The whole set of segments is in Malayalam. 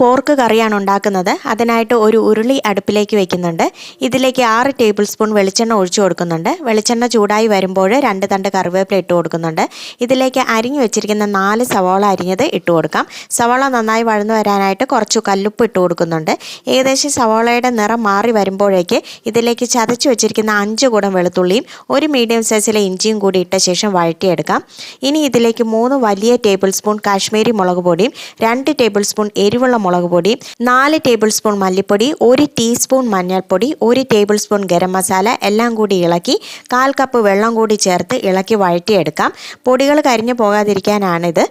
പോർക്ക് കറിയാണ് ഉണ്ടാക്കുന്നത്. അതിനായിട്ട് ഒരു ഉരുളി അടുപ്പിലേക്ക് വെക്കുന്നുണ്ട്. ഇതിലേക്ക് 6 ടേബിൾ സ്പൂൺ വെളിച്ചെണ്ണ ഒഴിച്ചു കൊടുക്കുന്നുണ്ട്. വെളിച്ചെണ്ണ ചൂടായി വരുമ്പോൾ 2 തണ്ട് കറിവേപ്പില ഇട്ട് കൊടുക്കുന്നുണ്ട്. ഇതിലേക്ക് അരിഞ്ഞു വെച്ചിരിക്കുന്ന 4 സവാള അരിഞ്ഞത് ഇട്ട് കൊടുക്കാം. സവാള നന്നായി വഴന്നു വരാനായിട്ട് കുറച്ച് കല്ലുപ്പ് ഇട്ട് കൊടുക്കുന്നുണ്ട്. ഏകദേശം സവാളയുടെ നിറം മാറി വരുമ്പോഴേക്ക് ഇതിലേക്ക് ചതച്ച് വെച്ചിരിക്കുന്ന 5 കുടം വെളുത്തുള്ളിയും 1 മീഡിയം സൈസിലെ ഇഞ്ചിയും കൂടി ഇട്ട ശേഷം വഴറ്റിയെടുക്കാം. ഇനി ഇതിലേക്ക് 3 വലിയ ടേബിൾ സ്പൂൺ കാശ്മീരി മുളക് പൊടിയും 2 ടേബിൾ സ്പൂൺ എരിവുള്ള മുളക് പൊടിയും 4 ടേബിൾ സ്പൂൺ മല്ലിപ്പൊടി, 1 ടീസ്പൂൺ മഞ്ഞൾപ്പൊടി, 1 ടേബിൾ സ്പൂൺ ഗരം മസാല എല്ലാം കൂടി ഇളക്കി 1/4 കപ്പ് വെള്ളം കൂടി ചേർത്ത് ഇളക്കി വഴറ്റിയെടുക്കാം. പൊടികൾ കരിഞ്ഞു പോകാതിരിക്കാനാണിത്.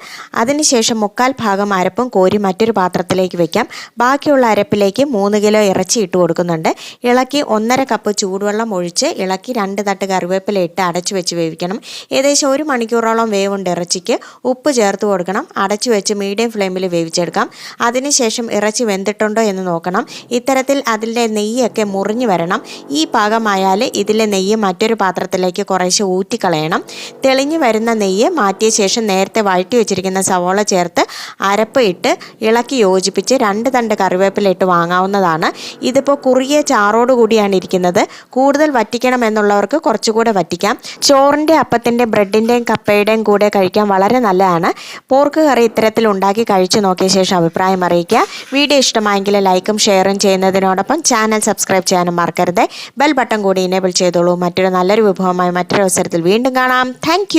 അതിനുശേഷം 1/4 ഭാഗം അരപ്പും കോരി മറ്റൊരു പാത്രത്തിലേക്ക് വെക്കാം. ബാക്കിയുള്ള അരപ്പിലേക്ക് 3 കിലോ ഇറച്ചി ഇട്ട് കൊടുക്കുന്നുണ്ട്. ഇളക്കി 1/2 കപ്പ് ചൂടുവെള്ളം ഒഴിച്ച് ഇളക്കി 2 തട്ട് കറിവേപ്പില ഇട്ട് അടച്ചു വെച്ച് വേവിക്കണം. ഏകദേശം 1 മണിക്കൂറോളം വേവുണ്ട് ഇറച്ചിക്ക്. ഉപ്പ് ചേർത്ത് കൊടുക്കണം. അടച്ചു വെച്ച് മീഡിയം ഫ്ലെയിമിൽ വേവിച്ചെടുക്കാം. അതിനുശേഷം ഇറച്ചി വെന്തിട്ടുണ്ടോ എന്ന് നോക്കണം. ഇത്തരത്തിൽ അതിൻ്റെ നെയ്യൊക്കെ മുറിഞ്ഞു വരണം. ഈ പാകമായാൽ ഇതിലെ നെയ്യ് മറ്റൊരു പാത്രത്തിലേക്ക് കുറേശ്ശെ ഊറ്റിക്കളയണം. തെളിഞ്ഞു വരുന്ന നെയ്യ് മാറ്റിയ ശേഷം നേരത്തെ വഴറ്റി വെച്ചിരിക്കുന്ന സവോള ചേർത്ത് അരപ്പ് ഇട്ട് ഇളക്കി യോജിപ്പിച്ച് 2 തണ്ട് കറിവേപ്പില ഇട്ട് വാങ്ങാവുന്നതാണ്. ഇതിപ്പോൾ കുറുകിയ ചാറോട് കൂടിയാണ് ഇരിക്കുന്നത്. കൂടുതൽ വറ്റിക്കണം എന്നുള്ളവർക്ക് കുറച്ചുകൂടെ വറ്റിക്കാം. ചോറിൻ്റെ, അപ്പത്തിൻ്റെ, ബ്രെഡിൻ്റെയും കപ്പയുടെയും കൂടെ കഴിക്കാൻ വളരെ നല്ലതാണ്. പോർക്ക് കറി ഇത്തരത്തിൽ ഉണ്ടാക്കി കഴിച്ചു നോക്കിയ ശേഷം അഭിപ്രായം അറിയിക്കുക. വീഡിയോ ഇഷ്ടമായെങ്കിൽ ലൈക്കും ഷെയറും ചെയ്യുന്നതിനോടൊപ്പം ചാനൽ സബ്സ്ക്രൈബ് ചെയ്യാനും മറക്കരുത്. ബെൽ ബട്ടൺ കൂടി എനേബിൾ ചെയ്തോളൂ. മറ്റൊരു നല്ലൊരു വിഭവമായി മറ്റൊരു അവസരത്തിൽ വീണ്ടും കാണാം. താങ്ക്